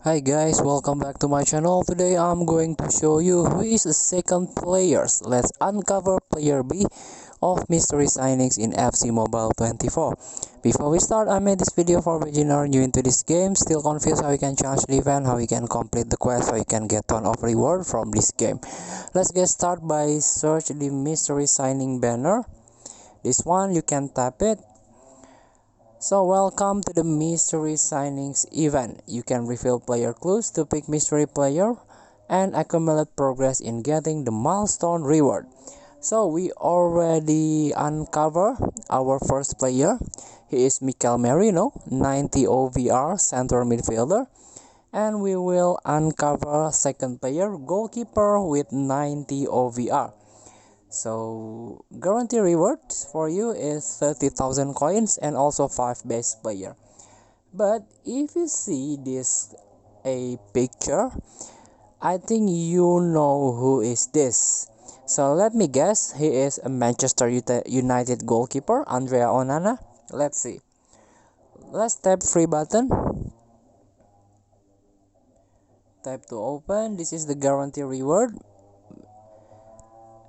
Hi guys, welcome back to my channel. Today I'm going to show you who is the second players. Let's uncover player B of mystery signings in FC Mobile 24. Before we start, I made this video for beginner new into this game, still confused how you can change the event, how you can complete the quest, how you can get ton of reward from this game. Let's get started by search the mystery signing banner. This one you can tap it. So welcome to the mystery signings event. You can reveal player clues to pick mystery player and accumulate progress in getting the milestone reward. So we already uncover our first player. He is Mikel Merino, 90 OVR center midfielder. And we will uncover second player, goalkeeper with 90 OVR. So guarantee reward for you is 30,000 coins and also 5 best player. But if you see this a picture, I think you know who is this. So let me guess, he is a Manchester United goalkeeper, Andrea Onana. Let's see. Let's tap free button. Tap to open. This is the guarantee reward.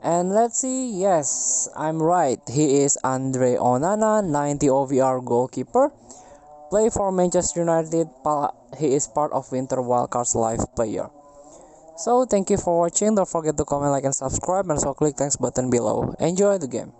And let's see, yes, I'm right. He is Andre Onana, 90 OVR goalkeeper. Play for Manchester United. He is part of Winter Wildcards Live player. So thank you for watching. Don't forget to comment, like, and subscribe, and also click thanks button below. Enjoy the game.